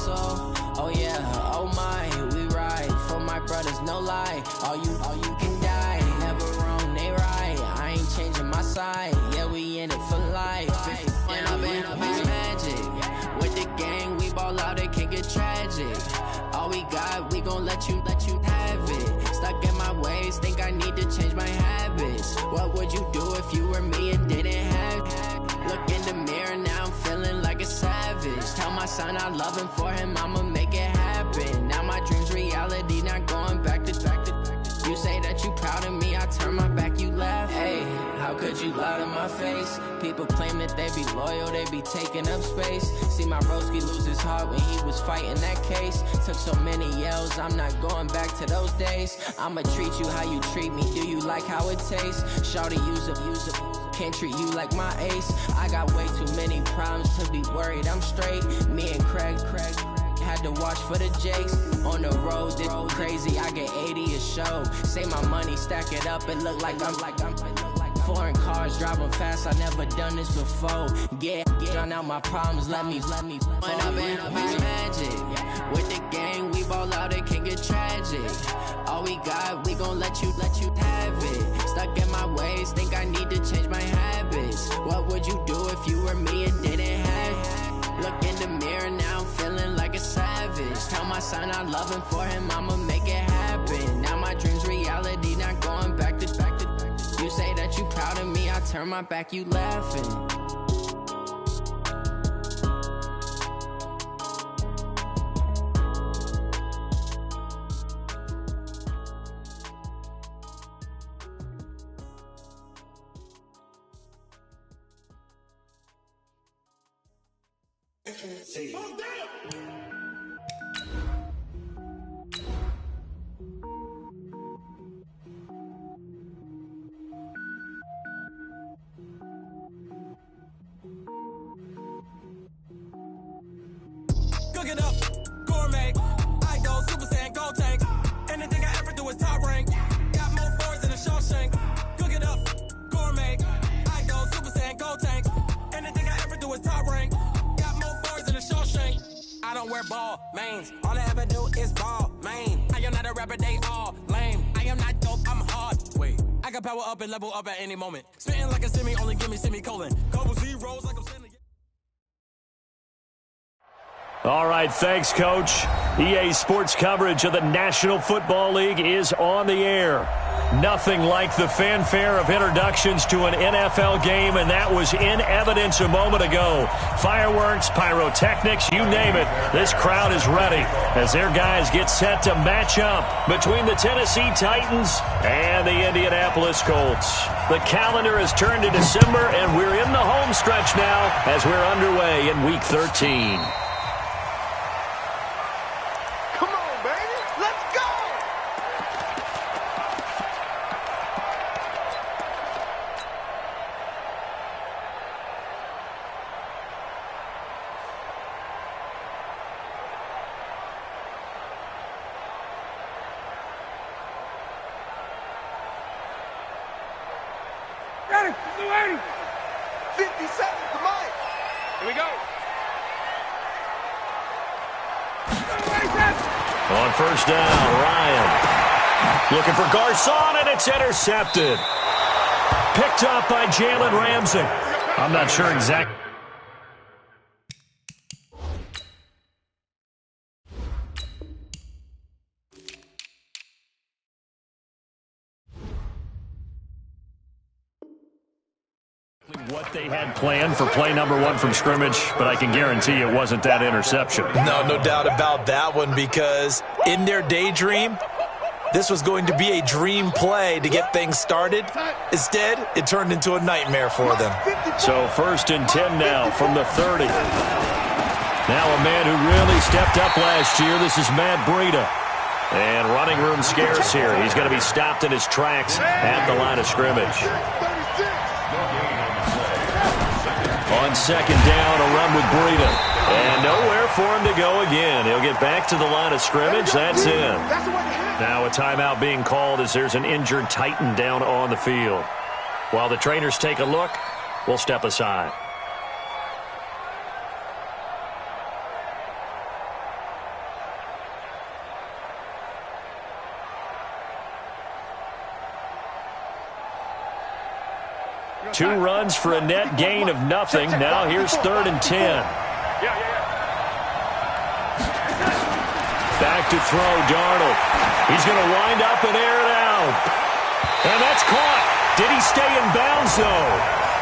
soul. Oh yeah, oh my, we ride for my brothers, no lie. All you can die, never wrong, they right. I ain't changing my side, yeah, we in it for life. When I've been magic, with the gang, we ball out, it can get tragic. All we got, we gon' let you have it. Stuck in my ways, think I need to change my habits. What would you do if you were me and didn't have it? Look in the mirror, now I'm feeling like a savage. Tell my son I love him, for him I'ma make it happen. Now my dream's reality, not going back to. You say that you proud of me, I turn my back, you laugh. Hey, how could you lie to my face? People claim that they be loyal, they be taking up space. See my broski lose his heart when he was fighting that case. Took so many yells, I'm not going back to those days. I'ma treat you how you treat me, do you like how it tastes? Shawty, use up, can't treat you like my ace. I got way too many problems to be worried, I'm straight. Me and Craig had to watch for the Jakes. On the road, this crazy, I get 80 a show. Say my money, stack it up, it look like I'm foreign cars, driving fast, I never done this before. Get on out my problems, let me. When I've been magic, with the gang, we ball out, it can get tragic. All we got, we gon' let you have it. Stuck in my ways, think I need to change my habits. What would you do if you were me and didn't have it? Look in the mirror, now I'm feeling like a savage. Tell my son I love him, for him I'ma make it happen. Now my dream's reality, not going back to. You say that you proud of me, I turn my back, you laughing. Cook it up, gourmet. I go Super Saiyan, gold tank. Anything I ever do is top rank. Got more boards than a Shawshank. Cook it up, gourmet. I go Super Saiyan, gold tank. Anything I ever do is top rank. Got more boards than a Shawshank. I don't wear ball mains. All I ever do is ball main. I am not a rapper, they all lame. I am not dope, I'm hard. Wait, I can power up and level up at any moment. Spitting like a semi, only give me semicolon. Couple zeros like I'm sending. All right, thanks, Coach. EA Sports coverage of the National Football League is on the air. Nothing like the fanfare of introductions to an NFL game, and that was in evidence a moment ago. Fireworks, pyrotechnics, you name it. This crowd is ready as their guys get set to match up between the Tennessee Titans and the Indianapolis Colts. The calendar has turned to December, and we're in the home stretch now as we're underway in Week 13. Ready, 280. 50 seconds to Mike. Here we go. On first down, Ryan. Looking for Garcon, and it's intercepted. Picked up by Jalen Ramsey. I'm not sure exactly. What they had planned for play number one from scrimmage, but I can guarantee it wasn't that interception. No doubt about that one, because in their daydream, this was going to be a dream play to get things started. Instead, it turned into a nightmare for them. So 1st and 10 now from the 30. Now a man who really stepped up last year. This is Matt Breida. And running room scarce here. He's going to be stopped in his tracks at the line of scrimmage. On second down, a run with Breida. And nowhere for him to go again. He'll get back to the line of scrimmage. That's in. Now a timeout being called as there's an injured Titan down on the field. While the trainers take a look, we'll step aside. 2 runs for a net gain of nothing. Now here's 3rd and 10. Back to throw, Darnold. He's going to wind up and air it out. And that's caught. Did he stay in bounds, though?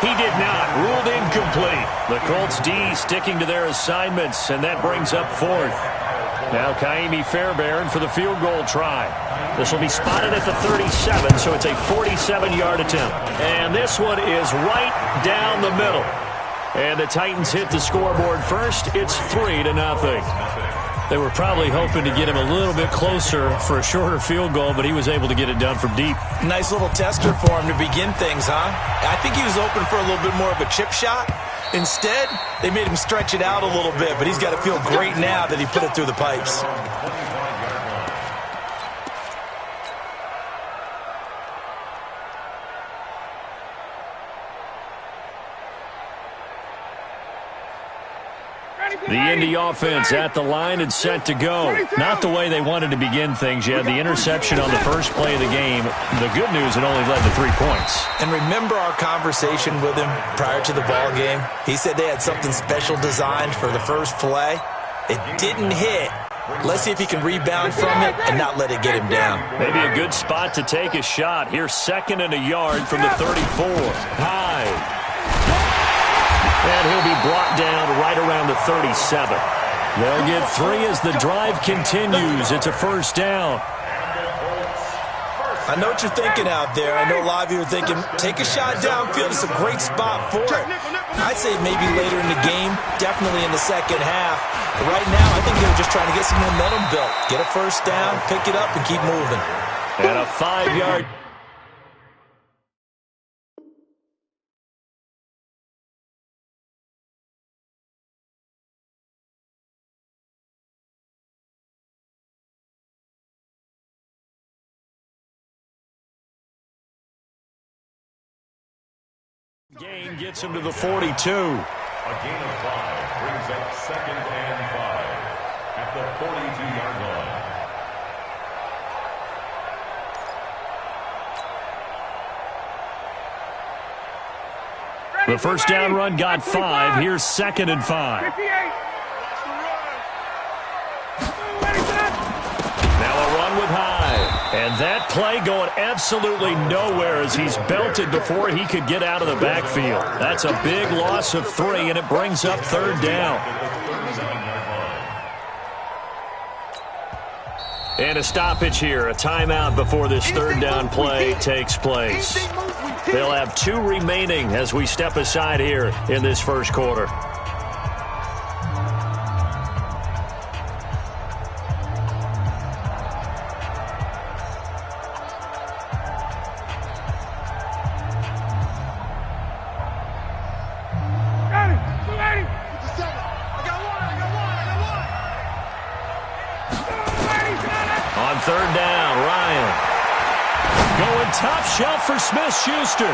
He did not. Ruled incomplete. The Colts D sticking to their assignments, and that brings up 4th. Now Kaimi Fairbairn for the field goal try. This will be spotted at the 37, so it's a 47-yard attempt. And this one is right down the middle. And the Titans hit the scoreboard first. It's 3-0. They were probably hoping to get him a little bit closer for a shorter field goal, but he was able to get it done from deep. Nice little tester for him to begin things, huh? I think he was open for a little bit more of a chip shot. Instead, they made him stretch it out a little bit, but he's got to feel great now that he put it through the pipes. The Indy offense at the line and set to go. Not the way they wanted to begin things. You had the interception on the first play of the game. The good news, it only led to 3 points. And remember our conversation with him prior to the ball game? He said they had something special designed for the first play. It didn't hit. Let's see if he can rebound from it and not let it get him down. Maybe a good spot to take a shot. Here's 2nd and a yard from the 34. High. And he'll be brought down right around the 37. They'll get 3 as the drive continues. It's a first down. I know what you're thinking out there. I know a lot of you are thinking, take a shot downfield. It's a great spot for it. I'd say maybe later in the game, definitely in the second half. But right now, I think they're just trying to get some momentum built. Get a first down, pick it up, and keep moving. And a 5-yard. Gain gets him to the 42. A gain of 5 brings up 2nd and 5 at the 42-yard line. The first down run got 5. Here's 2nd and 5. Now a run with High. And that play going absolutely nowhere as he's belted before he could get out of the backfield. That's a big loss of 3, and it brings up 3rd down. And a stoppage here, a timeout before this 3rd down play takes place. They'll have 2 remaining as we step aside here in this first quarter. On 3rd down, Ryan. Going top shelf for Smith-Schuster.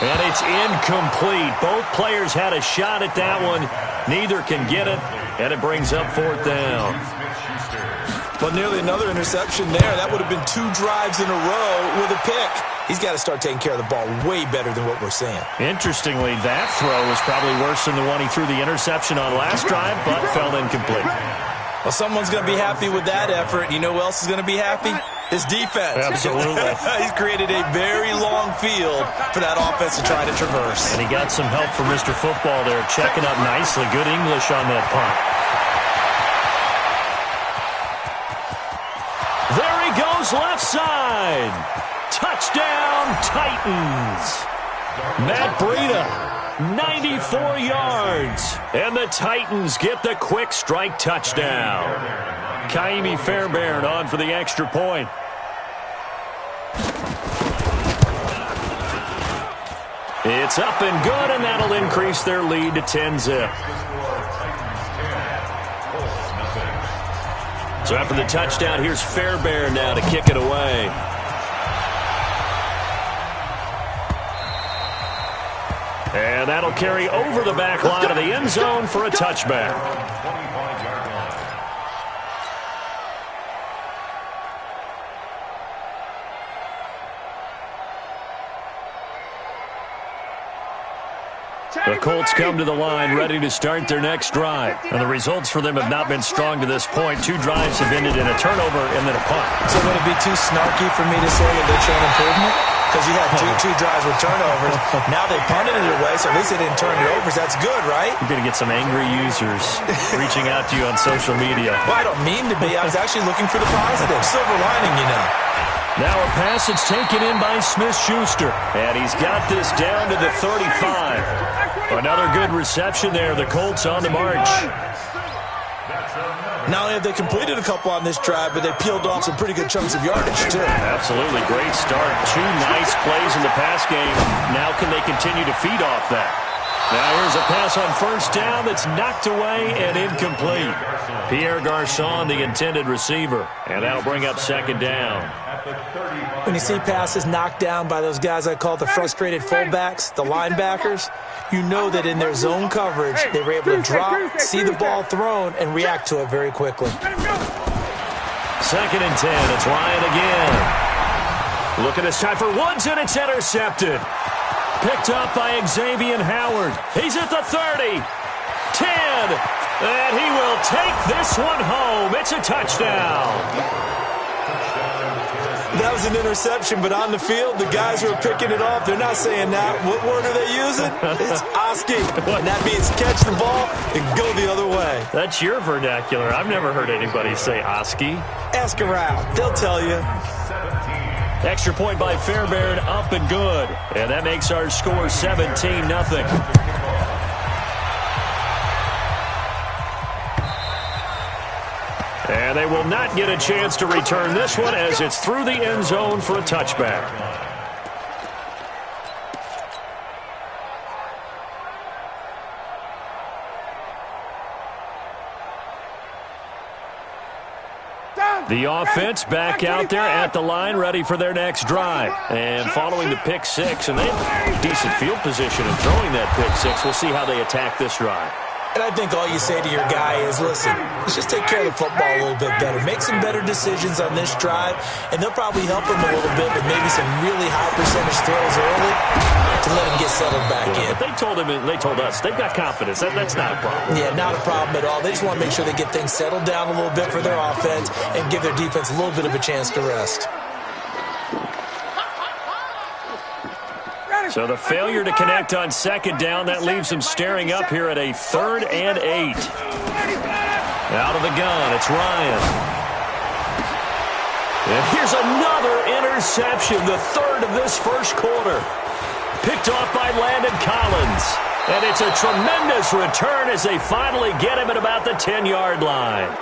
And it's incomplete. Both players had a shot at that one. Neither can get it, and it brings up 4th down. But nearly another interception there. That would have been 2 drives in a row with a pick. He's got to start taking care of the ball way better than what we're seeing. Interestingly, that throw was probably worse than the one he threw the interception on last drive, but fell incomplete. Well, someone's going to be happy with that effort. You know who else is going to be happy? His defense. Absolutely. He's created a very long field for that offense to try to traverse. And he got some help from Mr. Football there, checking up nicely. Good English on that punt. There he goes, left side. Touchdown, Titans. Matt Breida. 94 yards. And the Titans get the quick strike touchdown. Kaimi Fairbairn on for the extra point. It's up and good, and that'll increase their lead to 10-zip. So after the touchdown, here's Fairbairn now to kick it away. And that'll carry over the back line of the end zone for a touchback. The Colts come to the line ready to start their next drive. And the results for them have not been strong to this point. 2 drives have ended in a turnover and then a punt. So would it be too snarky for me to say that they're showing improvement? Because you had two drives with turnovers. Now they punted it away, so at least they didn't turn it over. That's good, right? You're going to get some angry users reaching out to you on social media. Well, I don't mean to be. I was actually looking for the positive. Silver lining, you know. Now a pass that's taken in by Smith-Schuster. And he's got this down to the 35. Another good reception there. The Colts on the march. Not only have they completed a couple on this drive, but they peeled off some pretty good chunks of yardage, too. Absolutely. Great start. 2 nice plays in the pass game. Now can they continue to feed off that? Now here's a pass on first down that's knocked away and incomplete. Pierre Garçon, the intended receiver. And that'll bring up second down. When you see passes knocked down by those guys I call the frustrated fullbacks, the linebackers, you know that in their zone coverage, they were able to drop, see the ball thrown, and react to it very quickly. Second and 10. It's Ryan again. Look at this time for Woods, and it's intercepted. Picked up by Xavier Howard. He's at the 30. 10. And he will take this one home. It's a touchdown. That was an interception, but on the field, the guys who are picking it off, they're not saying that. What word are they using? It's Oski. And that means catch the ball and go the other way. That's your vernacular. I've never heard anybody say Oski. Ask around. They'll tell you. Extra point by Fairbairn, up and good. And that makes our score 17-0. And they will not get a chance to return this one as it's through the end zone for a touchback. The offense back out there at the line, ready for their next drive. And following the pick six, and they have decent field position in throwing that pick six. We'll see how they attack this drive. And I think all you say to your guy is, listen, let's just take care of the football a little bit better. Make some better decisions on this drive, and they'll probably help him a little bit with maybe some really high percentage throws early to let him get settled back in. But they told him, and they told us, they've got confidence. That's not a problem. Yeah, not a problem at all. They just want to make sure they get things settled down a little bit for their offense and give their defense a little bit of a chance to rest. So the failure to connect on second down, that leaves them staring up here at a 3rd and 8. Out of the gun, it's Ryan. And here's another interception, the 3rd of this first quarter. Picked off by Landon Collins. And it's a tremendous return as they finally get him at about the 10-yard line.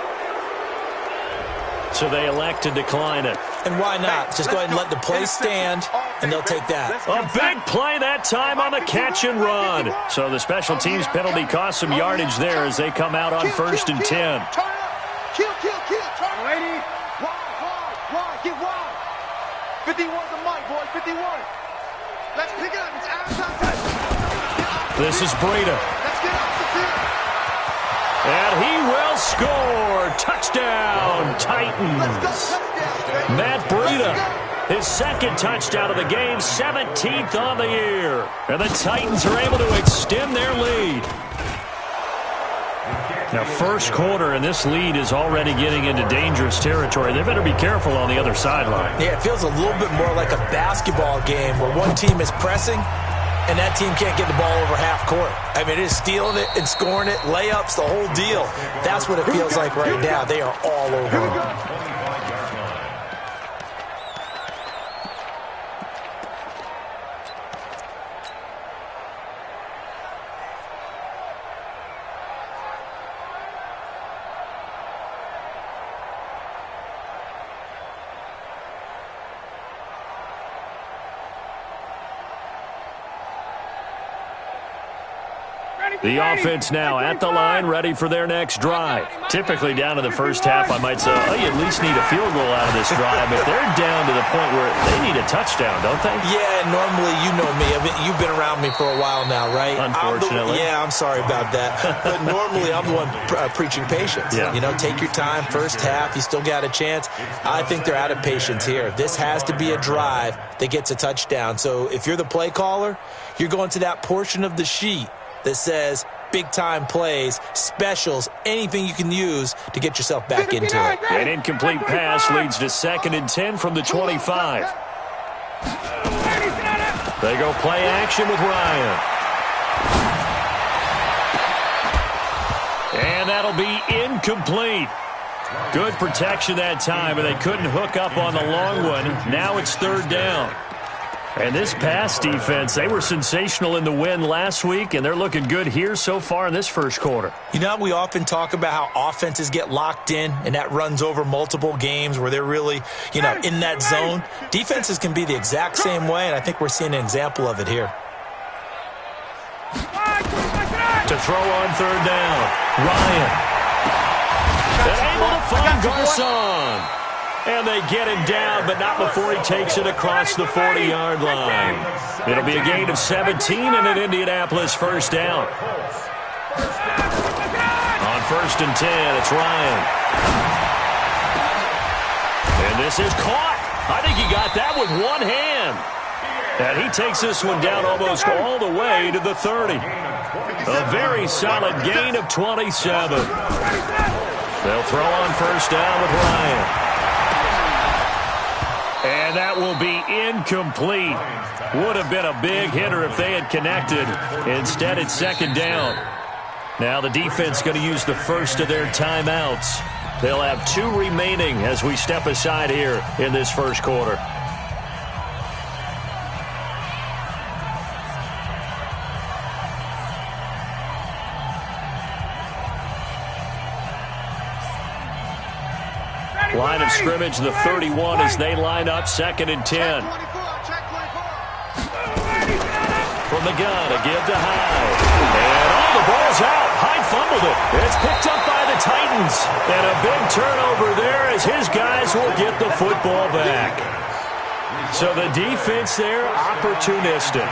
So they elect to decline it. And why not? Just go ahead and let the play stand, and they'll take that. A big play that time on the catch and run. So the special teams penalty cost some yardage there as they come out on 1st and 10. Turn up. Kill. Turn up. Lady. Wide. Get wide. 51 the mic, boys. 51. Let's pick it up. It's outside touch. This is Breida. Let's get off the field. And he will score. Touchdown, Titans. Matt Breida, his 2nd touchdown of the game, 17th on the year. And the Titans are able to extend their lead. Now, first quarter, and this lead is already getting into dangerous territory. They better be careful on the other sideline. Yeah, it feels a little bit more like a basketball game where one team is pressing and that team can't get the ball over half court. I mean, it is stealing it and scoring it, layups, the whole deal. That's what it feels like right now. They are all over them. The offense now at the line, ready for their next drive. Typically down to the first half, I might say, oh, you at least need a field goal out of this drive. But they're down to the point where they need a touchdown, don't they? Yeah, normally, you know me. I mean, you've been around me for a while now, right? Unfortunately. I'm sorry about that. But normally, I'm the one preaching patience. Yeah. You know, take your time, first half, you still got a chance. I think they're out of patience here. This has to be a drive that gets a touchdown. So if you're the play caller, you're going to that portion of the sheet that says big-time plays, specials, anything you can use to get yourself back into it. An incomplete pass leads to 2nd and 10 from the 25. They go play action with Ryan. And that'll be incomplete. Good protection that time, and they couldn't hook up on the long one. Now it's 3rd down. And this pass defense, they were sensational in the win last week, and they're looking good here so far in this first quarter. You know, we often talk about how offenses get locked in, and that runs over multiple games where they're really, in that zone. Defenses can be the exact same way, and I think we're seeing an example of it here. To throw on 3rd down, Ryan. And able to find Garcon. And they get him down, but not before he takes it across the 40-yard line. It'll be a gain of 17 and an Indianapolis 1st down. On 1st and 10, it's Ryan. And this is caught. I think he got that with one hand. And he takes this one down almost all the way to the 30. A very solid gain of 27. They'll throw on 1st down with Ryan. And that will be incomplete. Would have been a big hitter if they had connected. Instead, it's 2nd down. Now the defense going to use the first of their timeouts. They'll have 2 remaining as we step aside here in this first quarter. Line of scrimmage, the 31 as they line up, 2nd and 10. From the gun, a give to Hyde. And the ball's out. Hyde fumbled it. It's picked up by the Titans. And a big turnover there as his guys will get the football back. So the defense there, opportunistic.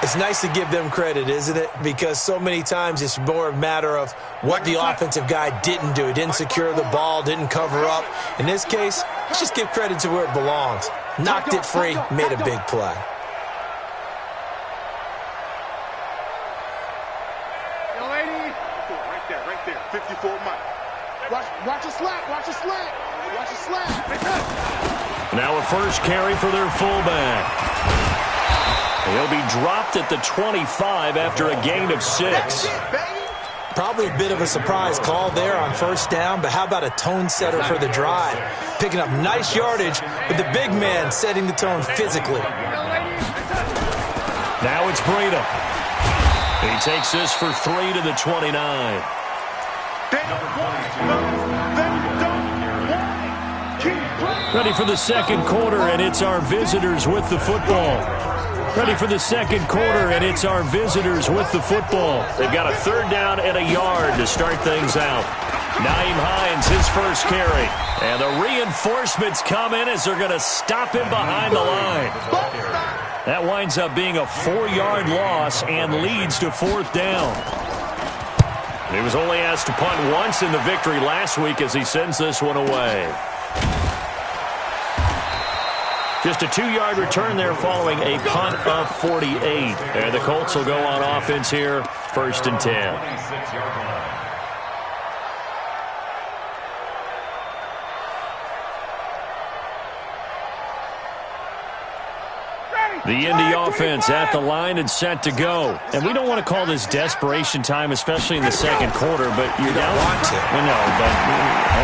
It's nice to give them credit, isn't it? Because so many times it's more a matter of what the offensive guy didn't do. He didn't secure the ball, didn't cover up. In this case, let's just give credit to where it belongs. Knocked it free, made a big play. Yo, lady. Right there. 54 Mike. Watch a slant. Watch a slant. Now a first carry for their fullback. He'll be dropped at the 25 after a gain of 6. Probably a bit of a surprise call there on 1st down, but how about a tone setter for the drive? Picking up nice yardage, but the big man setting the tone physically. Now it's Breida. He takes this for 3 to the 29. Ready for the second quarter, and it's our visitors with the football. Ready for the second quarter, and it's our visitors with the football. They've got a 3rd down and a yard to start things out. Nyheim Hines, his first carry. And the reinforcements come in as they're going to stop him behind the line. That winds up being a 4-yard loss and leads to 4th down. He was only asked to punt once in the victory last week as he sends this one away. Just a 2-yard return there following a punt of 48. And the Colts will go on offense here, 1st and 10. The Indy offense at the line and set to go. And we don't want to call this desperation time, especially in the second quarter, but you're down. Want to. Well, no, but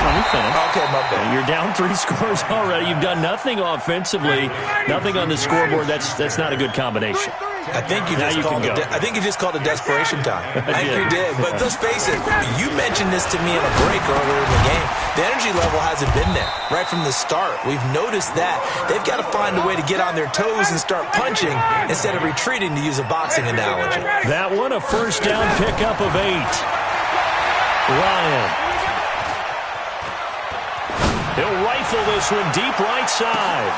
let me finish. Okay, my bad. You're down 3 scores already. You've done nothing offensively, nothing on the scoreboard. That's not a good combination. I think you just called it desperation time. I think you did. But let's face it, you mentioned this to me in a break earlier in the game. The energy level hasn't been there right from the start. We've noticed that. They've got to find a way to get on their toes and start punching instead of retreating, to use a boxing analogy. That one, a 1st down pickup of 8. Ryan. He'll rifle this one deep right side.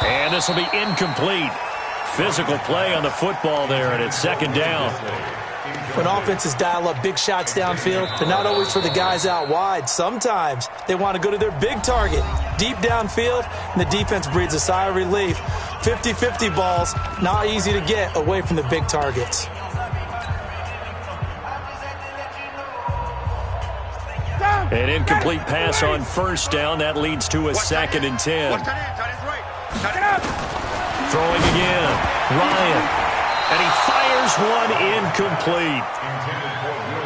And this will be incomplete. Physical play on the football there, and it's 2nd down. When offenses dial up big shots downfield, they're not always for the guys out wide. Sometimes they want to go to their big target, deep downfield, and the defense breathes a sigh of relief. 50-50 balls, not easy to get away from the big targets. An incomplete pass on first down. That leads to a 2nd and 10. Throwing again. Ryan. And he fires one incomplete.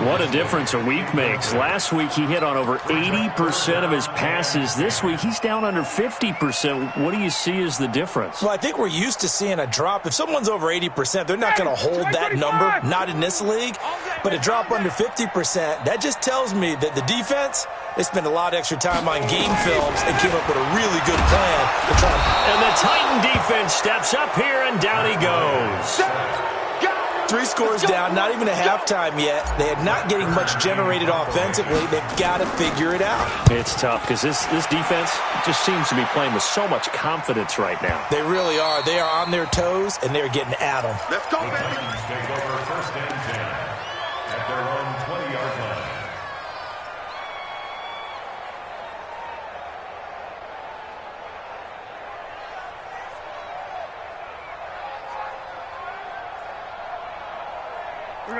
What a difference a week makes. Last week he hit on over 80% of his passes. This week he's down under 50%. What do you see as the difference? Well, I think we're used to seeing a drop. If someone's over 80%, they're not going to hold that number, not in this league. But a drop under 50%, that just tells me that the defense, they spent a lot of extra time on game films and came up with a really good plan to try. And the Titan defense steps up here, and down he goes. 3 scores down, not even a halftime yet. They are not getting much generated offensively. They've got to figure it out. It's tough because this defense just seems to be playing with so much confidence right now. They really are. They are on their toes, and they're getting at them. Let's go, baby. Take over 1st and 10 at their own 20-yard line.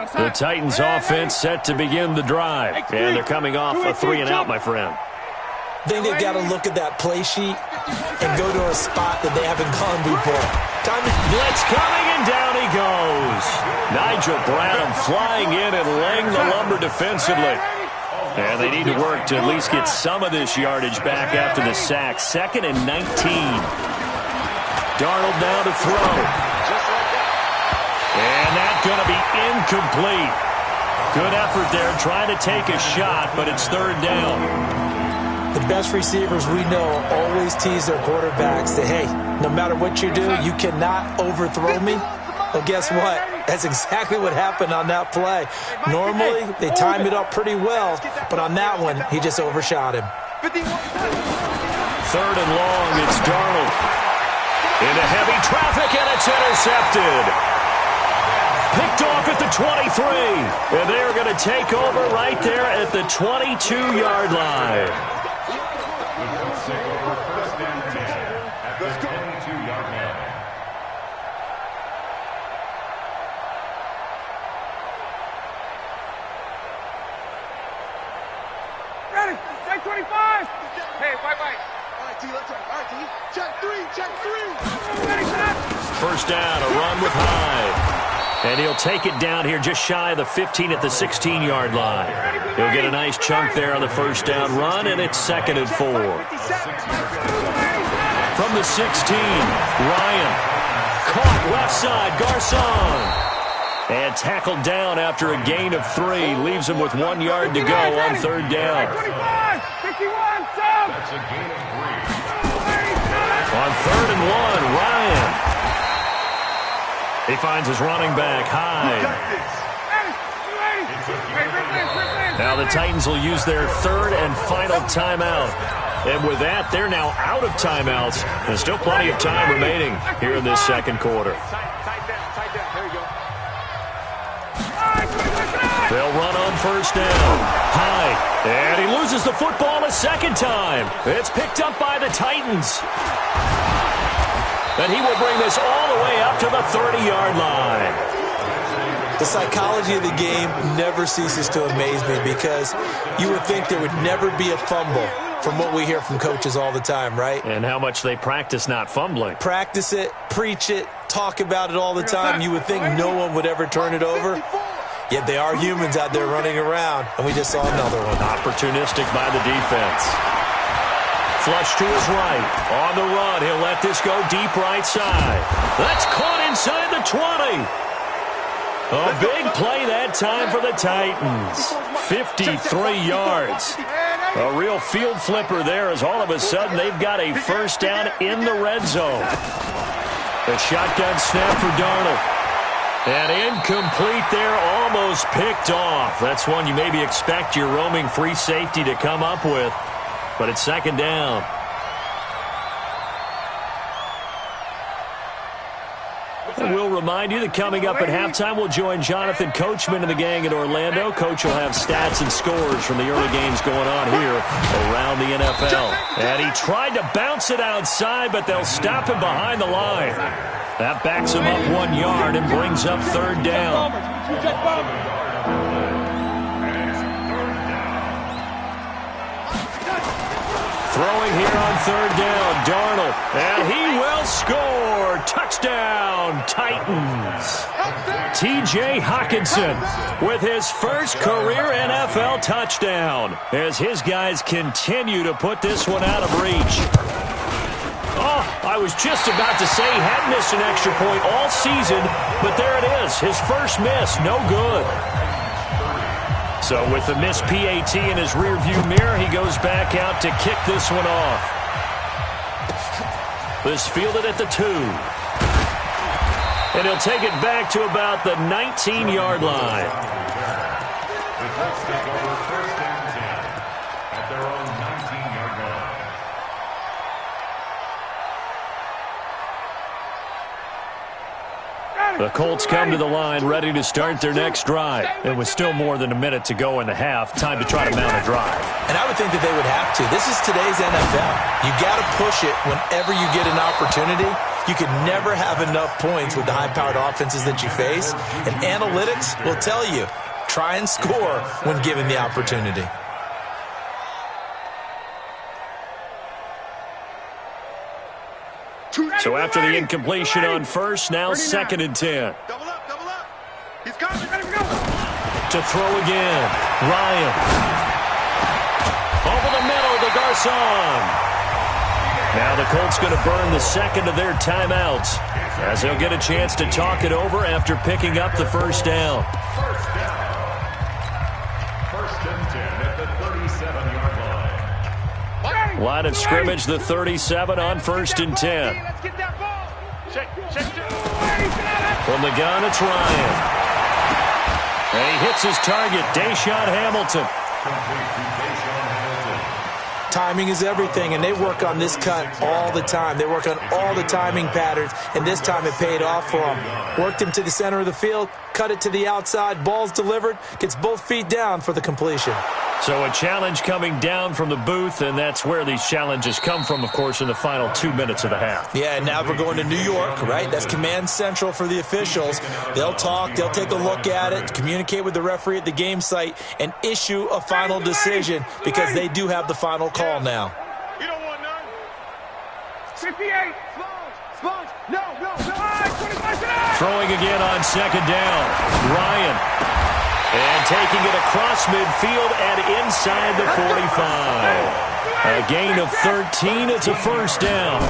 The Titans offense set to begin the drive. And they're coming off a 3-and-out, my friend. I think they've got to look at that play sheet and go to a spot that they haven't gone before. Blitz coming, and down he goes. Nigel Bradham flying in and laying the lumber defensively. And they need to work to at least get some of this yardage back after the sack. 2nd and 19. Darnold now to throw. And that's going to be incomplete. Good effort there trying to take a shot, but it's 3rd down. The best receivers we know always tease their quarterbacks that, hey, no matter what you do, you cannot overthrow me. Well, guess what? That's exactly what happened on that play. Normally, they time it up pretty well, but on that one, he just overshot him. 3rd and long, it's Darnold. Into heavy traffic, and it's intercepted. Picked off at the 23. And they're going to take over right there at the 22-yard line. Take over 1st and 10 at the 22-yard line. Ready? Check 25. Hey, white. All right, T, let's right. All right, T. Check 3. Ready, set. 1st down, a run with Hyde. And he'll take it down here just shy of the 15 at the 16-yard line. He'll get a nice chunk there on the 1st down run, and it's 2nd and 4. From the 16, Ryan. Caught left side, Garcon. And tackled down after a gain of 3. Leaves him with 1 yard to go on 3rd down. 25, 51, Sam. That's a gain of 3. On 3rd and 1, Ryan. He finds his running back, Hyde. Now the Titans will use their 3rd and final timeout. And with that, they're now out of timeouts. There's still plenty of time remaining here in this 2nd quarter. They'll run on 1st down. Hyde. And he loses the football a 2nd time. It's picked up by the Titans. And he will bring this all the way up to the 30-yard line. The psychology of the game never ceases to amaze me because you would think there would never be a fumble from what we hear from coaches all the time, right? And how much they practice not fumbling. Practice it, preach it, talk about it all the time. You would think no one would ever turn it over. Yet they are humans out there running around, and we just saw another one. Opportunistic by the defense. Flush to his right. On the run, he'll let this go deep right side. That's caught inside the 20. A big play that time for the Titans. 53 yards. A real field flipper there as all of a sudden they've got a 1st down in the red zone. A shotgun snap for Darnold. And incomplete there, almost picked off. That's one you maybe expect your roaming free safety to come up with. But it's 2nd down. And we'll remind you that coming up at halftime, we'll join Jonathan Coachman and the gang in Orlando. Coach will have stats and scores from the early games going on here around the NFL. And he tried to bounce it outside, but they'll stop him behind the line. That backs him up 1 yard and brings up 3rd down. Throwing here on third down, Darnold. And he will score. Touchdown, Titans. T.J. Hockenson with his first career NFL touchdown as his guys continue to put this one out of reach. Oh, I was just about to say he hadn't missed an extra point all season, but there it is, his first miss, no good. So with the missed PAT in his rearview mirror, he goes back out to kick this one off. This fielded at the 2. And he'll take it back to about the 19-yard line. The Colts take over first and 10 at their own 19-yard line. The Colts come to the line ready to start their next drive. And with still more than a minute to go in the half, time to try to mount a drive. And I would think that they would have to. This is today's NFL. You got to push it whenever you get an opportunity. You can never have enough points with the high-powered offenses that you face. And analytics will tell you, try and score when given the opportunity. So after the incompletion on first, now second and 10. Double up, double up. He's coming, ready to go. To throw again, Ryan. Over the middle to Garcon. Now the Colts going to burn the second of their timeouts as they'll get a chance to talk it over after picking up the first down. First down. First and 10 at the 37-yard line. Line of scrimmage, the 37 on first and 10. Let's get that ball. Check. From the gun, it's Ryan. And he hits his target, Deshaun Hamilton. Complete to Deshaun Hamilton. Timing is everything, and they work on this cut all the time. They work on all the timing patterns, and this time it paid off for them. Worked him to the center of the field, cut it to the outside, ball's delivered, gets both feet down for the completion. So a challenge coming down from the booth, and that's where these challenges come from, of course, in the final 2 minutes of the half. Yeah, and now we're going to New York, right? That's command central for the officials. They'll talk, they'll take a look at it, communicate with the referee at the game site, and issue a final decision because they do have the final call now. You don't want none. 58. Sponge. No. 25. Throwing again on second down. Ryan. And taking it across midfield and inside the 45. A gain of 13. It's a first down.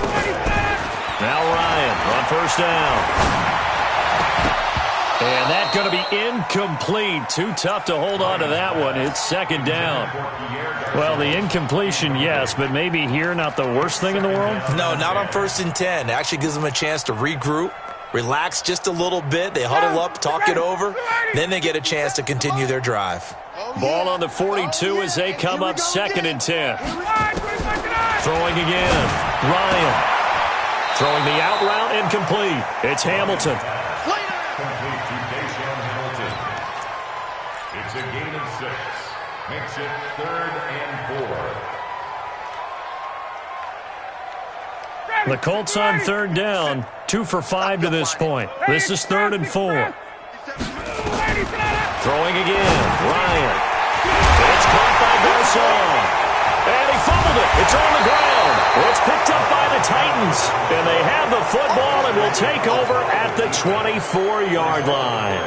Now Ryan on first down. And that's going to be incomplete. Too tough to hold on to that one. It's second down. Well, the incompletion, yes, but maybe here not the worst thing in the world? No, not on first and 10. It actually gives them a chance to regroup, relax just a little bit. They huddle up, talk it over. Then they get a chance to continue their drive. Ball on the 42 as they come up second and 10. Throwing again. Ryan. Throwing the out route incomplete. It's Hamilton. Complete to Deshaun Hamilton. It's a gain of 6. Makes it 3rd and 4. The Colts on third down. 2 for 5 to this point. This is 3rd and 4. Throwing again. Ryan. It's caught by Garcon. And he fumbled it. It's on the ground. It's picked up by the Titans. And they have the football and will take over at the 24-yard line.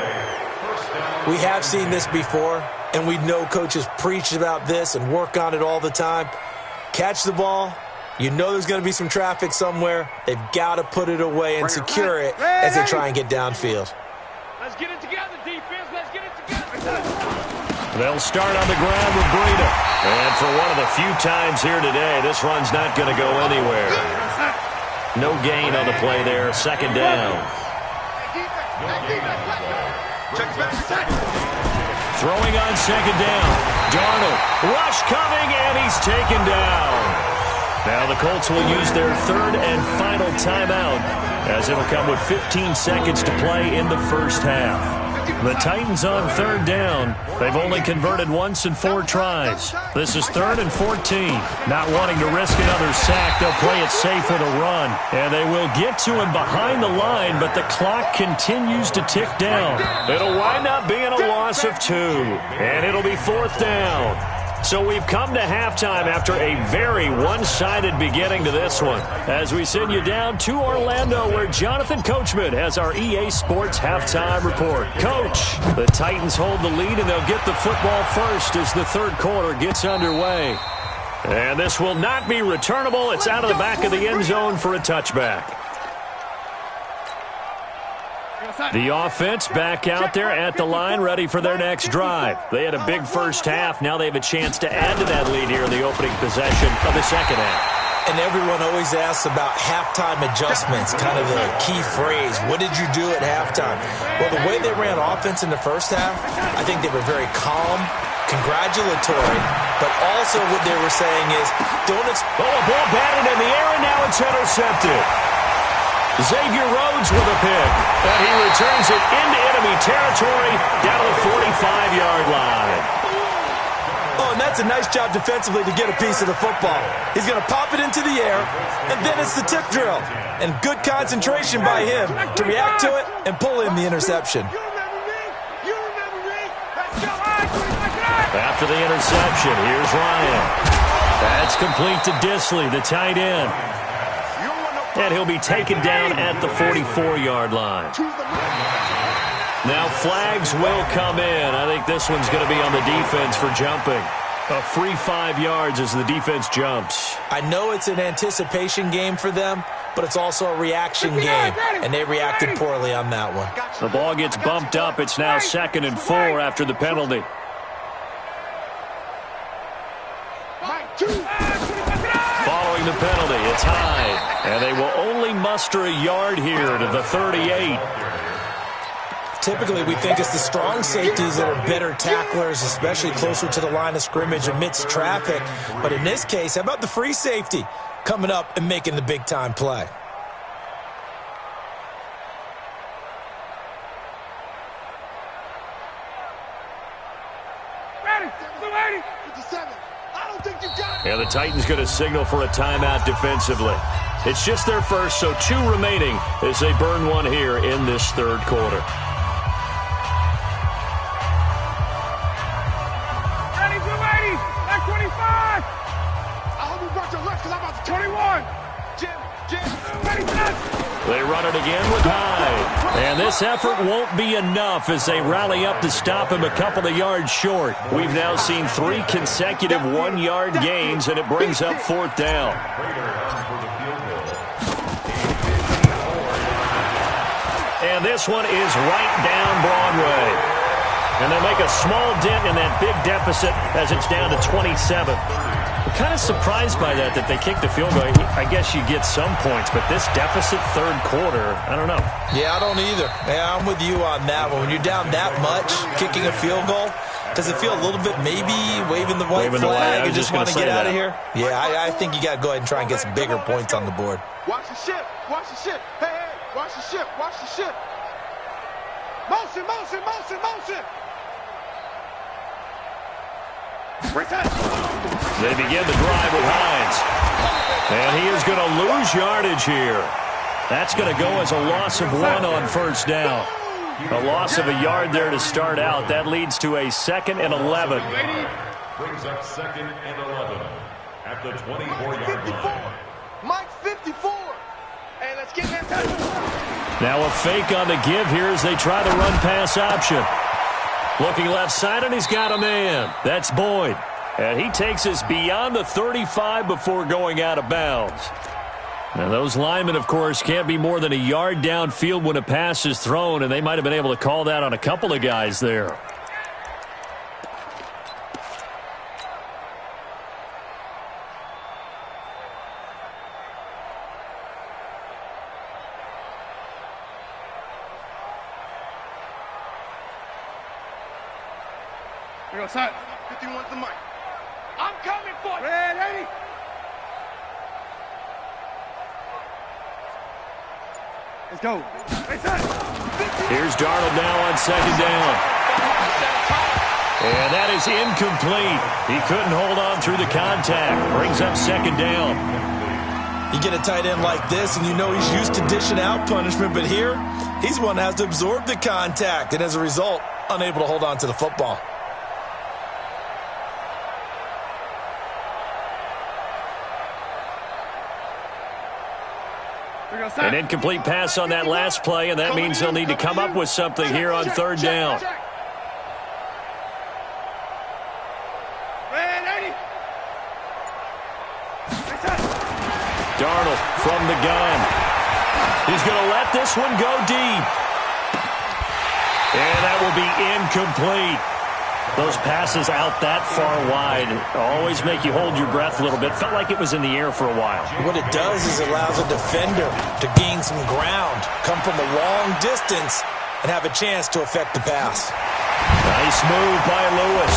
We have seen this before, and we know coaches preach about this and work on it all the time. Catch the ball. You know there's going to be some traffic somewhere. They've got to put it away and secure it as they try and get downfield. Let's get it together, defense. Let's get it together. They'll start on the ground with Breida. And for one of the few times here today, this run's not going to go anywhere. No gain on the play there. Second down. Throwing on second down. Darnold. Rush coming, and he's taken down. Now the Colts will use their third and final timeout as it'll come with 15 seconds to play in the first half. The Titans on third down. They've only converted once in 4 tries. This is 3rd and 14. Not wanting to risk another sack, they'll play it safe with a run. And they will get to him behind the line, but the clock continues to tick down. It'll wind up being a loss of 2. And it'll be 4th down. So we've come to halftime after a very one-sided beginning to this one. As we send you down to Orlando, where Jonathan Coachman has our EA Sports halftime report. Coach, the Titans hold the lead, and they'll get the football first as the third quarter gets underway. And this will not be returnable. It's out of the back of the end zone for a touchback. The offense back out there at the line, ready for their next drive. They had a big first half. Now they have a chance to add to that lead here in the opening possession of the second half. And everyone always asks about halftime adjustments, kind of the key phrase. What did you do at halftime? Well, the way they ran offense in the first half, I think they were very calm, congratulatory, but also what they were saying is, don't expect... Oh, a ball batted in the air, and now it's intercepted. Xavier Rhodes with a pick, and he returns it into enemy territory down to the 45-yard line. Oh, and that's a nice job defensively to get a piece of the football. He's going to pop it into the air, and then it's the tip drill. And good concentration by him to react to it and pull in the interception. After the interception, here's Ryan. That's complete to Disley, the tight end. And he'll be taken down at the 44-yard line. Now flags will come in. I think this one's going to be on the defense for jumping. A free 5 yards as the defense jumps. I know it's an anticipation game for them, but it's also a reaction game, and they reacted poorly on that one. The ball gets bumped up. It's now 2nd and 4 after the penalty. Following the penalty, it's high, and they will only muster a yard here to the 38. Typically, we think it's the strong safeties that are better tacklers, especially closer to the line of scrimmage amidst traffic. But in this case, how about the free safety coming up and making the big-time play? Yeah, the Titans going to signal for a timeout defensively. It's just their first, so 2 remaining as they burn one here in this third quarter. Ready, 280, back 25. I hope you brought your left because I'm about to 21. Jim, ready for that. They run it again with Hyde. And this effort won't be enough as they rally up to stop him a couple of yards short. We've now seen 3 consecutive 1-yard gains, and it brings up 4th down. And this one is right down Broadway. And they make a small dent in that big deficit as it's down to 27. I'm kind of surprised by that they kicked the field goal. I guess you get some points, but this deficit third quarter, I don't know. Yeah, I don't either. Yeah, I'm with you on that one. When you're down that much, kicking a field goal, does it feel a little bit maybe waving the white flag and just want to get out of here? Yeah, I think you got to go ahead and try and get some bigger points on the board. Watch the ship. Watch the ship. Hey, hey, watch the ship. Watch the ship. Motion, motion, motion, motion. They begin the drive with Hines. And he is going to lose yardage here. That's going to go as a loss of 1 on first down. A loss of a yard there to start out. That leads to a 2nd and 11. Brings up 2nd and 11 at the 24-yard line. Mike 54. Hey, let's get that. Now a fake on the give here as they try the run-pass option. Looking left side, and he's got a man. That's Boyd. And he takes us beyond the 35 before going out of bounds. Now, those linemen, of course, can't be more than a yard downfield when a pass is thrown, and they might have been able to call that on a couple of guys there. Here we go, son. 51's the mic. I'm coming for you. Ready? Let's go. Hey, son. Here's Darnold now on 2nd down. And that is incomplete. He couldn't hold on through the contact. Brings up 2nd down. You get a tight end like this, and you know he's used to dishing out punishment, but here, he's one that has to absorb the contact, and as a result, unable to hold on to the football. An incomplete pass on that last play, and that means they'll need to come up with something here on third down. Darnold from the gun. He's going to let this one go deep. And that will be incomplete. Those passes out that far wide always make you hold your breath a little bit. Felt like it was in the air for a while. What it does is it allows a defender to gain some ground, come from a long distance, and have a chance to affect the pass. Nice move by Lewis.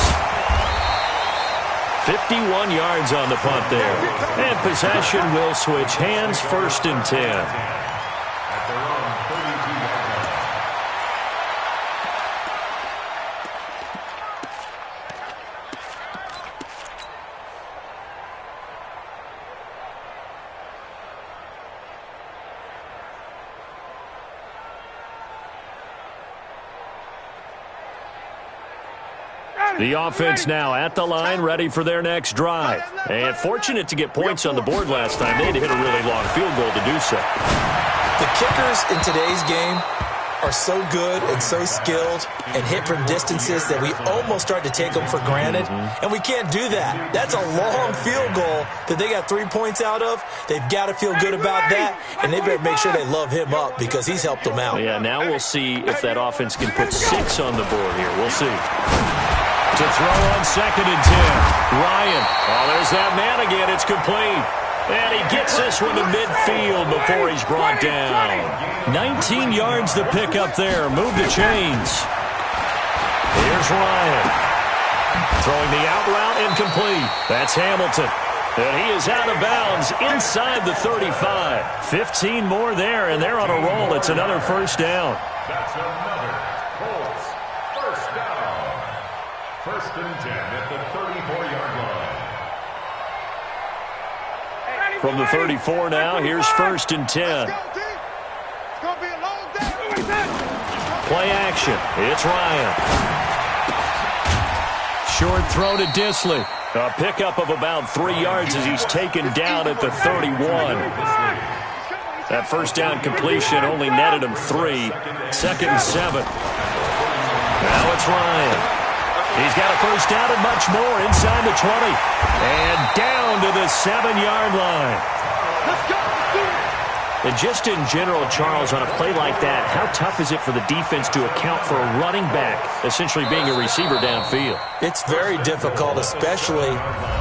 51 yards on the punt there. And possession will switch hands, 1st and 10. At their own 32-yard line. The offense now at the line, ready for their next drive. And fortunate to get points on the board last time. They had to hit a really long field goal to do so. The kickers in today's game are so good and so skilled and hit from distances that we almost start to take them for granted. And we can't do that. That's a long field goal that they got 3 points out of. They've got to feel good about that, and they better make sure they love him up because he's helped them out. Yeah, now we'll see if that offense can put 6 on the board here. We'll see. To throw on 2nd and 10. Ryan. Oh, there's that man again. It's complete. And he gets this one to midfield before he's brought down. 19 yards the pick up there. Move the chains. Here's Ryan. Throwing the out route incomplete. That's Hamilton. And he is out of bounds inside the 35. 15 more there, and they're on a roll. It's another 1st down. That's another Colts 1st down. 1st and 10 at the 34-yard line. From the 34 now, here's 1st and 10. Play action. It's Ryan. Short throw to Disley. A pickup of about 3 yards as he's taken down at the 31. That 1st down completion only netted him 3. 2nd and 7. Now it's Ryan. He's got a 1st down and much more inside the 20. And down to the 7-yard line. And just in general, Charles, on a play like that, how tough is it for the defense to account for a running back essentially being a receiver downfield? It's very difficult, especially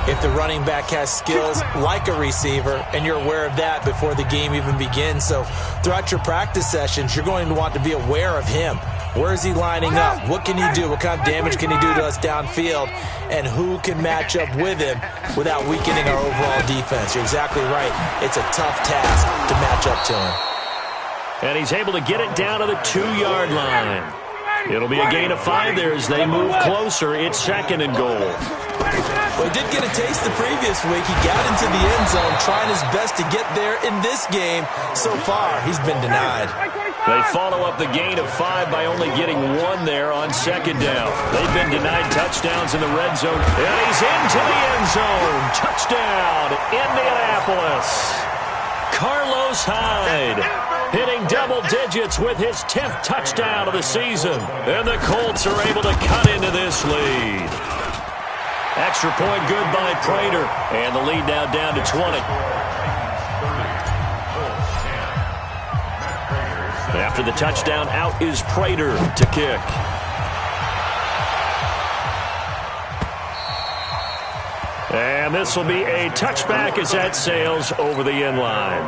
if the running back has skills like a receiver, and you're aware of that before the game even begins. So throughout your practice sessions, you're going to want to be aware of him. Where is he lining up? What can he do? What kind of damage can he do to us downfield? And who can match up with him without weakening our overall defense? You're exactly right. It's a tough task to match up to him. And he's able to get it down to the 2-yard line. It'll be a gain of 5 there as they move closer. It's 2nd and goal. Well, he did get a taste the previous week. He got into the end zone, trying his best to get there in this game. So far, he's been denied. They follow up the gain of 5 by only getting 1 there on 2nd down. They've been denied touchdowns in the red zone. And he's into the end zone. Touchdown, Indianapolis. Carlos Hyde hitting double digits with his 10th touchdown of the season. And the Colts are able to cut into this lead. Extra point good by Prater. And the lead now down to 20. After the touchdown, out is Prater to kick. And this will be a touchback as that sails over the end line.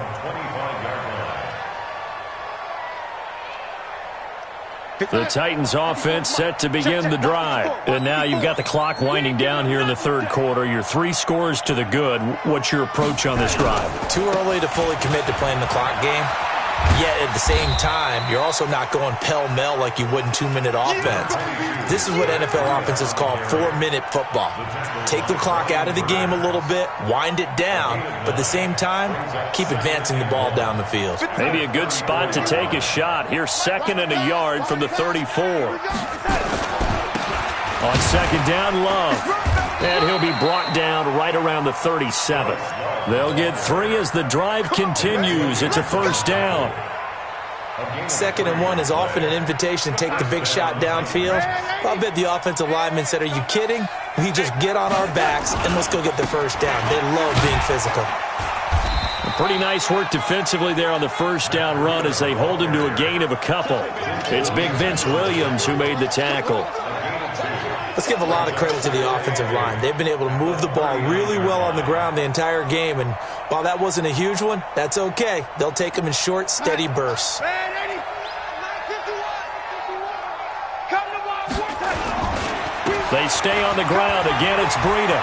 The Titans offense set to begin the drive. And now you've got the clock winding down here in the 3rd quarter. You're 3 scores to the good. What's your approach on this drive? Too early to fully commit to playing the clock game. Yet at the same time, you're also not going pell-mell like you would in 2-minute offense. This is what NFL offenses call 4-minute football. Take the clock out of the game a little bit, wind it down, but at the same time, keep advancing the ball down the field. Maybe a good spot to take a shot. Here's 2nd and a yard from the 34. On 2nd down, Love. And he'll be brought down right around the 37. They'll get 3 as the drive continues. It's a first down. 2nd and 1 is often an invitation to take the big shot downfield. I bet the offensive lineman said, are you kidding? We just get on our backs and let's go get the first down. They love being physical. Pretty nice work defensively there on the first down run as they hold him to a gain of a couple. It's big Vince Williams who made the tackle. Let's give a lot of credit to the offensive line. They've been able to move the ball really well on the ground the entire game, and while that wasn't a huge one, that's okay. They'll take them in short, steady bursts. They stay on the ground. Again, it's Breida.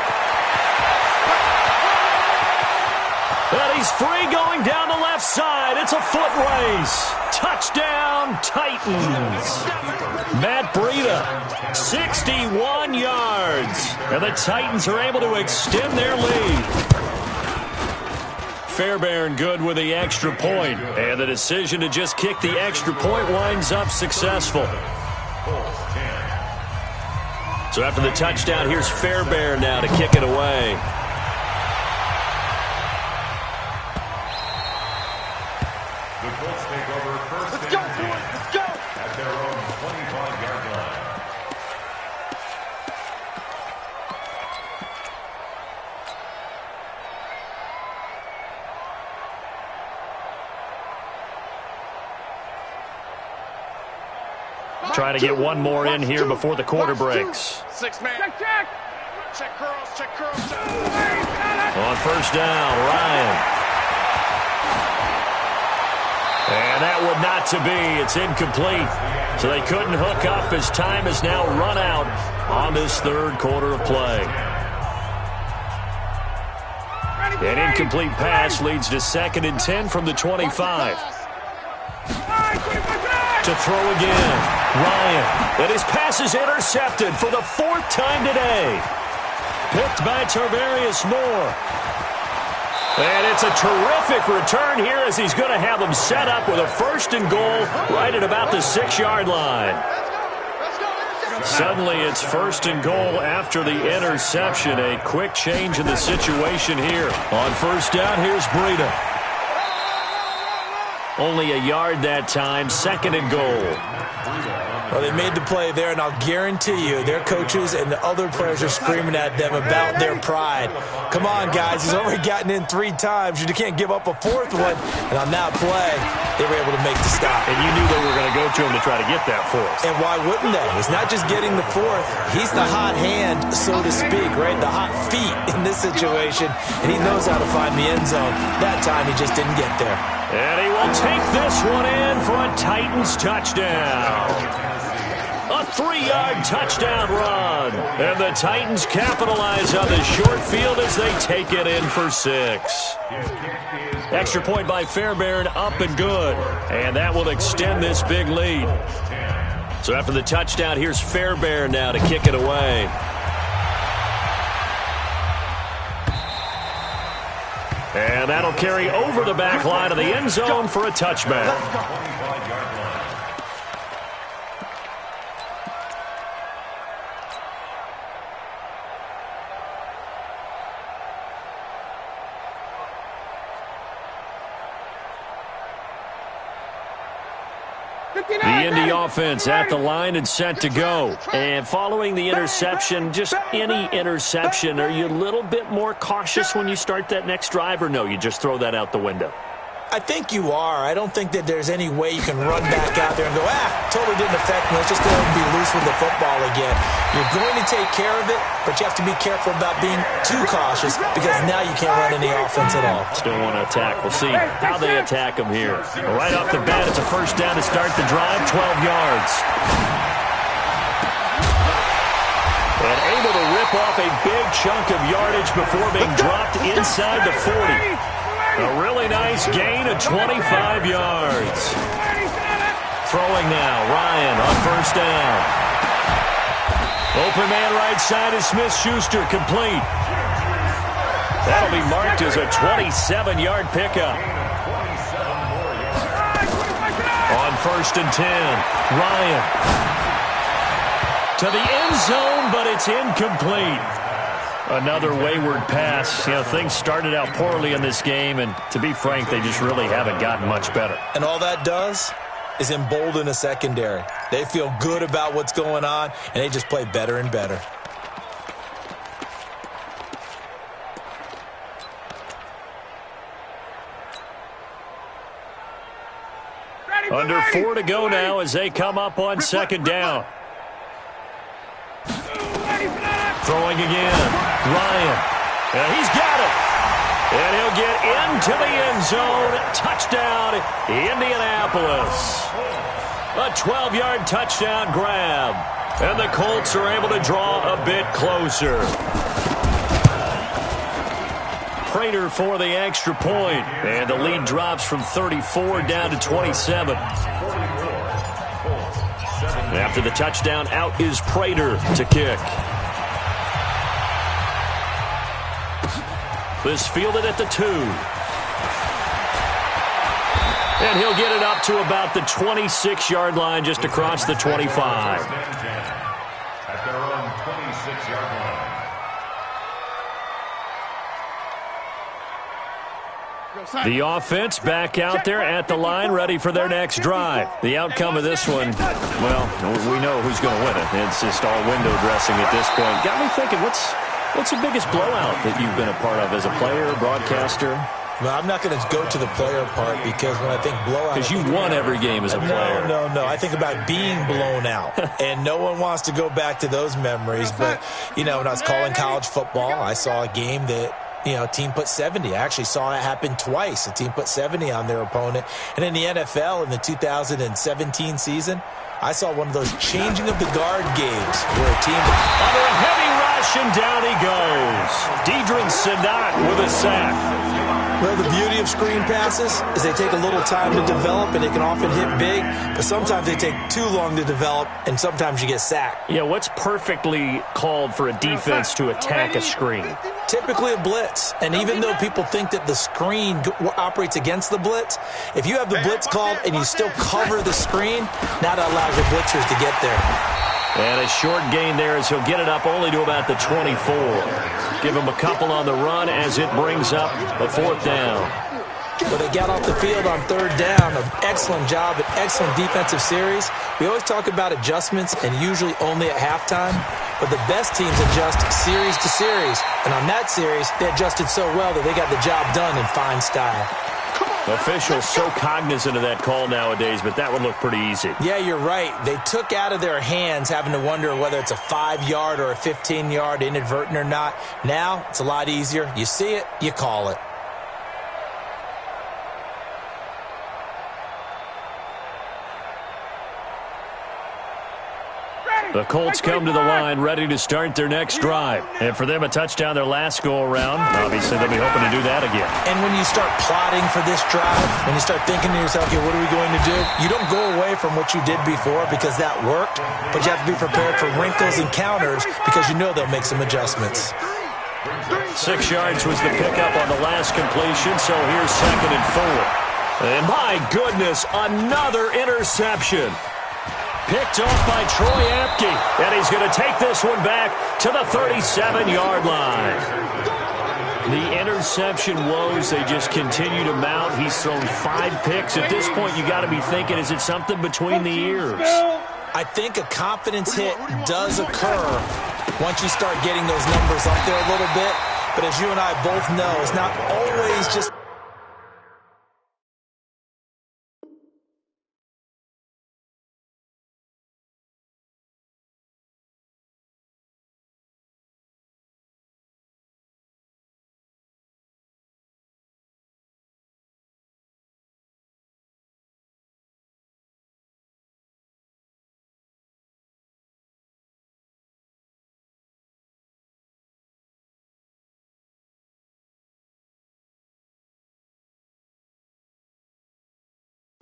And he's free going down the left side. It's a foot race. Touchdown, Titans. Matt Breida, 61 yards. And the Titans are able to extend their lead. Fairbairn good with the extra point. And the decision to just kick the extra point winds up successful. So after the touchdown, here's Fairbairn now to kick it away. The Colts take over first and 10 at their own 25-yard line. Trying to get one more in here before the quarter breaks. 6-man. Check. Check curls, check curls. On first down, Ryan. And that would not to be. It's incomplete. So they couldn't hook up as time has now run out on this third quarter of play. An incomplete pass leads to 2nd and 10 from the 25. To throw again, Ryan. And his pass is intercepted for the 4th time today. Picked by Tarvarius Moore. And it's a terrific return here as he's going to have them set up with a 1st and goal right at about the 6-yard line. Suddenly it's 1st and goal after the interception. A quick change in the situation here. On first down, here's Breida. Only a yard that time, 2nd and goal. Well, they made the play there, and I'll guarantee you their coaches and the other players are screaming at them about their pride. Come on, guys. He's already gotten in 3 times. You can't give up a 4th one. And on that play, they were able to make the stop. And you knew they were going to go to him to try to get that 4th. And why wouldn't they? It's not just getting the 4th. He's the hot hand, so to speak, right? The hot feet in this situation. And he knows how to find the end zone. That time, he just didn't get there. And he will take this one in for a Titans touchdown. A 3-yard touchdown run. And the Titans capitalize on the short field as they take it in for 6. Extra point by Fairbairn, up and good. And that will extend this big lead. So after the touchdown, here's Fairbairn now to kick it away. And that'll carry over the back line of the end zone for a touchback. The Indy offense at the line and set to go. And following the interception, just any interception, are you a little bit more cautious when you start that next drive, or no, you just throw that out the window? I think you are. I don't think that there's any way you can run back out there and go, totally didn't affect me. Let's just go and be loose with the football again. You're going to take care of it, but you have to be careful about being too cautious because now you can't run any offense at all. Still want to attack. We'll see how they attack them here. Right off the bat, it's a first down to start the drive, 12 yards. And able to rip off a big chunk of yardage before being dropped inside the 40. A really nice gain of 25 yards. Throwing now, Ryan on first down. Open man right side is Smith-Schuster, complete. That'll be marked as a 27-yard pickup. On first and 10, Ryan. To the end zone, but it's incomplete. Another wayward pass. You know, things started out poorly in this game, and to be frank, they just really haven't gotten much better. And all that does is embolden a secondary. They feel good about what's going on, and they just play better and better. Under 4 to go now as they come up on second down. Throwing again. Ryan. And he's got it. And he'll get into the end zone. Touchdown, Indianapolis. A 12-yard touchdown grab. And the Colts are able to draw a bit closer. Prater for the extra point. And the lead drops from 34 down to 27. After the touchdown, out is Prater to kick. This fielded at the 2. And he'll get it up to about the 26-yard line, just across the 25. At their own 26-yard line. The offense back out there at the line, ready for their next drive. The outcome of this one, well, we know who's going to win it. It's just all window dressing at this point. Got me thinking, what's the biggest blowout that you've been a part of as a player, broadcaster? Well, I'm not going to go to the player part because when I think blowout... Because you won every game as a player. No. I think about being blown out. And no one wants to go back to those memories. But, you know, when I was calling college football, I saw a game that, you know, a team put 70. I actually saw it happen twice. A team put 70 on their opponent. And in the NFL in the 2017 season, I saw one of those changing of the guard games where a team... Under a heavy rush, and down he goes. Deidrin Senat with a sack. Well, the beauty of screen passes is they take a little time to develop, and they can often hit big, but sometimes they take too long to develop, and sometimes you get sacked. Yeah, what's perfectly called for a defense to attack a screen? Typically a blitz, and even though people think that the screen operates against the blitz, if you have the blitz called and you still cover the screen, now that allows your blitzers to get there. And a short gain there as he'll get it up only to about the 24. Give him a couple on the run as it brings up a 4th down. But they got off the field on 3rd down. An excellent job, an excellent defensive series. We always talk about adjustments and usually only at halftime. But the best teams adjust series to series. And on that series, they adjusted so well that they got the job done in fine style. Officials so cognizant of that call nowadays, but that would look pretty easy. Yeah, you're right. They took out of their hands having to wonder whether it's a 5-yard or a 15-yard inadvertent or not. Now, it's a lot easier. You see it, you call it. The Colts come to the line ready to start their next drive. And for them, a touchdown their last go-around. Obviously, they'll be hoping to do that again. And when you start plotting for this drive, when you start thinking to yourself, okay, what are we going to do? You don't go away from what you did before because that worked, but you have to be prepared for wrinkles and counters because you know they'll make some adjustments. 6 yards was the pickup on the last completion, so here's 2nd and 4. And my goodness, another interception. Picked off by Troy Apke, and he's going to take this one back to the 37-yard line. The interception woes, they just continue to mount. He's thrown 5 picks. At this point, you got to be thinking, is it something between the ears? I think a confidence hit does occur once you start getting those numbers up there a little bit. But as you and I both know, it's not always just...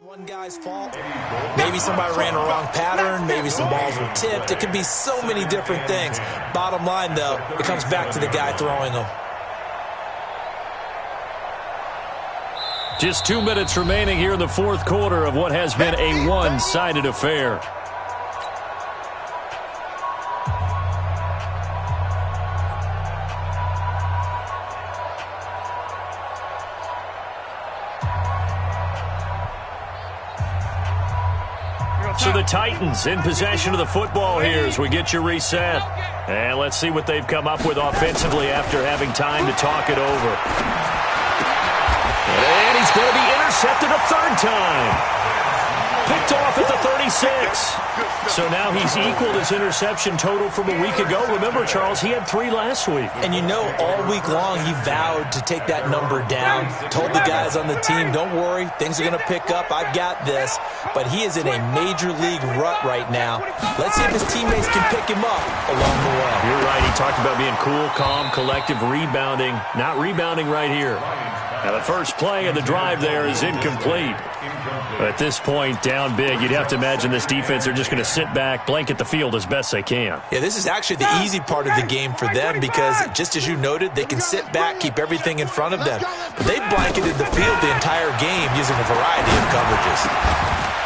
one guy's fault. Maybe somebody ran a wrong pattern. Maybe some balls were tipped. It could be so many different things. Bottom line, though, it comes back to the guy throwing them. Just 2 minutes remaining here in the 4th quarter of what has been a one-sided affair. So the Titans in possession of the football here as we get you reset. And let's see what they've come up with offensively after having time to talk it over. And he's going to be intercepted a third time. Picked off at the 36. So now he's equaled his interception total from a week ago. Remember, Charles, he had 3 last week. And you know, all week long he vowed to take that number down. Told the guys on the team, don't worry, things are going to pick up. I've got this. But he is in a major league rut right now. Let's see if his teammates can pick him up along the way. You're right. He talked about being cool, calm, collective, rebounding. Not rebounding right here. Now, the first play of the drive there is incomplete. At this point, down big, you'd have to imagine this defense are just going to sit back, blanket the field as best they can. Yeah, this is actually the easy part of the game for them because, just as you noted, they can sit back, keep everything in front of them. But they blanketed the field the entire game using a variety of coverages.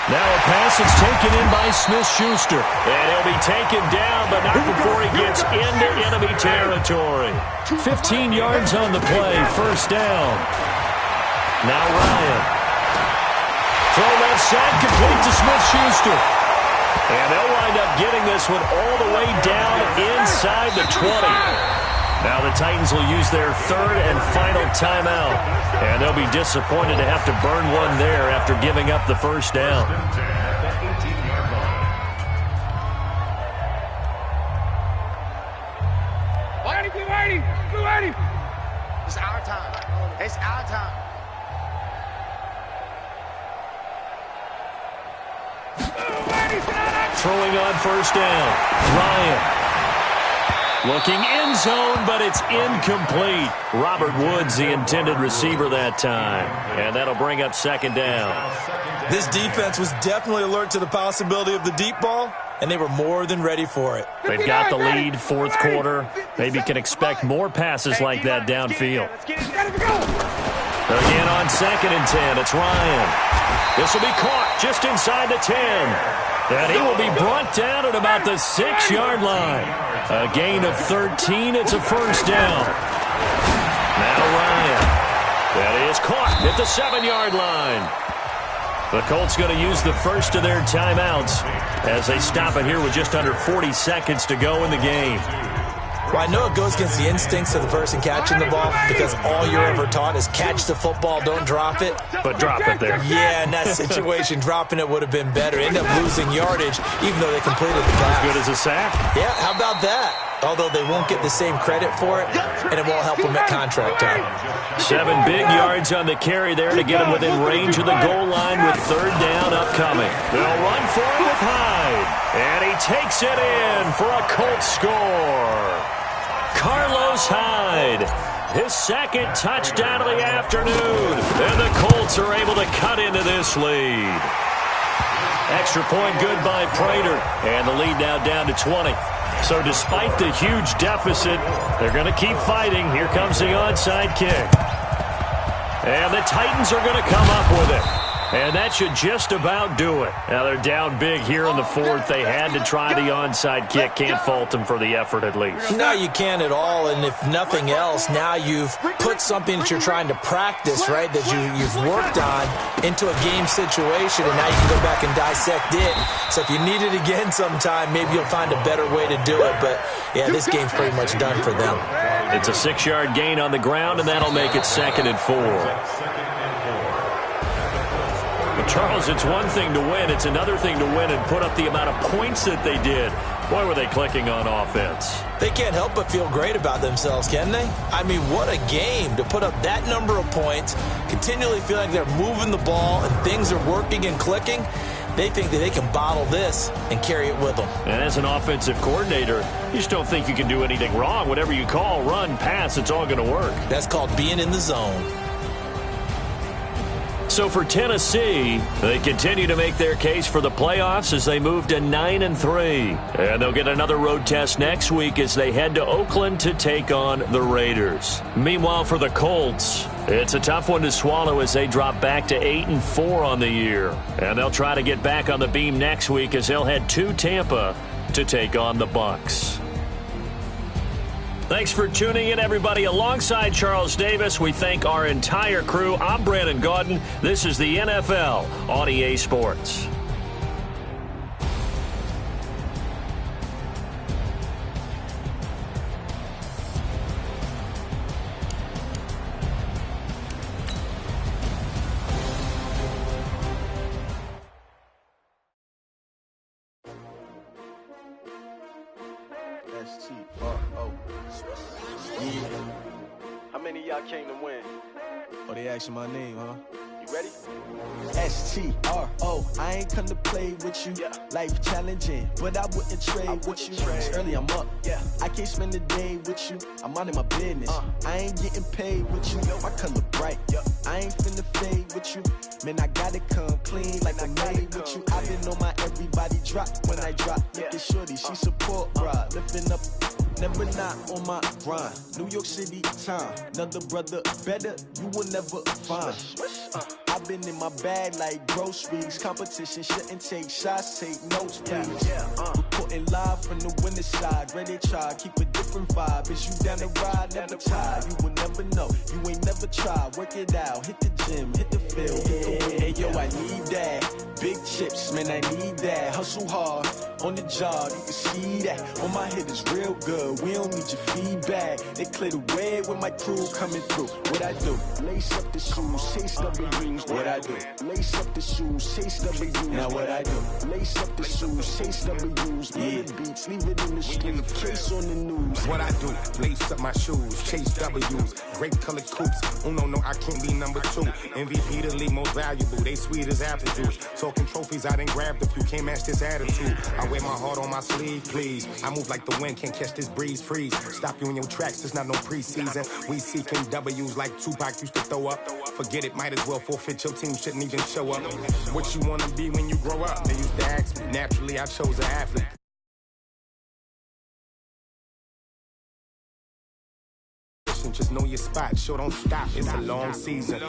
Now a pass is taken in by Smith-Schuster. And he'll be taken down, but not before he gets into enemy territory. 15 yards on the play, first down. Now Ryan. Throw left side, complete to Smith-Schuster. And they'll wind up getting this one all the way down inside the 20. Now the Titans will use their third and final timeout. And they'll be disappointed to have to burn one there after giving up the first down. It's our time. It's our time. Throwing on first down. Ryan. Looking end zone, but it's incomplete. Robert Woods, the intended receiver that time. And that'll bring up second down. This defense was definitely alert to the possibility of the deep ball, and they were more than ready for it. They've got the lead, fourth quarter. Maybe can expect more passes like that downfield. Again on 2nd and 10, it's Ryan. This will be caught just inside the 10. And he will be brought down at about the 6-yard line. A gain of 13, it's a first down. Now Ryan. That is caught at the 7-yard line. The Colts going to use the first of their timeouts as they stop it here with just under 40 seconds to go in the game. Well, I know it goes against the instincts of the person catching the ball because all you're ever taught is catch the football, don't drop it. But drop it there. Yeah, in that situation, dropping it would have been better. End up losing yardage even though they completed the pass. As good as a sack. Yeah, how about that? Although they won't get the same credit for it, and it won't help them at contract time. 7 big yards on the carry there to get him within range of the goal line with third down upcoming. They'll run for it with Hyde. And he takes it in for a Colts score. Carlos Hyde, his second touchdown of the afternoon. And the Colts are able to cut into this lead. Extra point good by Prater. And the lead now down to 20. So despite the huge deficit, they're going to keep fighting. Here comes the onside kick. And the Titans are going to come up with it. And that should just about do it. Now they're down big here in the fourth. They had to try the onside kick. Can't fault them for the effort at least. No, you can't at all. And if nothing else, now you've put something that you're trying to practice, right, that you've worked on into a game situation. And now you can go back and dissect it. So if you need it again sometime, maybe you'll find a better way to do it. But, yeah, this game's pretty much done for them. It's a 6-yard gain on the ground, and that'll make it 2nd and 4. Charles, it's one thing to win. It's another thing to win and put up the amount of points that they did. Boy, were they clicking on offense. They can't help but feel great about themselves, can they? I mean, what a game to put up that number of points, continually feel like they're moving the ball and things are working and clicking. They think that they can bottle this and carry it with them. And as an offensive coordinator, you just don't think you can do anything wrong. Whatever you call, run, pass, it's all going to work. That's called being in the zone. So for Tennessee, they continue to make their case for the playoffs as they move to 9-3. And they'll get another road test next week as they head to Oakland to take on the Raiders. Meanwhile, for the Colts, it's a tough one to swallow as they drop back to 8-4 on the year. And they'll try to get back on the beam next week as they'll head to Tampa to take on the Bucs. Thanks for tuning in, everybody. Alongside Charles Davis, we thank our entire crew. I'm Brandon Gaudin. This is the NFL on EA Sports. I came to win. Oh, they asking my name, huh? You ready? S-T-R-O, I ain't come to play with you. Life challenging, but I wouldn't trade with you. It's early, I'm up. I can't spend the day with you. I'm minding my business. I ain't getting paid with you. My color bright. I ain't finna fade with you. Man, I gotta come clean like I made with you. I've been on my everybody drop when I drop. Look at shorty, she support, bruh. Lifting up, never not on my grind. New York City time, another brother better, you will never find. I've been in my bag like groceries. Competition shouldn't take shots, take notes, please. Reporting live from the winter side. Ready to try, keep a different vibe. Is you down the ride, never tired. You will never know, you ain't never tried. Work it out, hit the gym, hit the field, hit the wind. Hey yo, I need that. Big chips, man, I need that. Hustle hard, on the job, you can see that. On my head is real good, we don't need your feedback. They clear the way when my crew coming through. What I do? Lace up the shoes, chase W's. What I do? Lace up the shoes, chase W's. Now what I do? Lace up the shoes, chase W's. Yeah, beats, leave it in the street, case on the news. What I do? Lace up my shoes, chase W's. Great colored coops. Oh no, I can't be number 2. MVP the league most valuable. They sweet as apple juice. Talking trophies, I done grabbed a few. Can't match this attitude. I wear my heart on my sleeve, please. I move like the wind, can't catch this breeze, freeze. Stop you in your tracks, there's not no preseason. We seeking W's like Tupac used to throw up. Forget it, might as well forfeit, your team shouldn't even show up. What you wanna be when you grow up? They used to ask me. Naturally, I chose an athlete. Just know your spot, sure don't stop, it's a long season.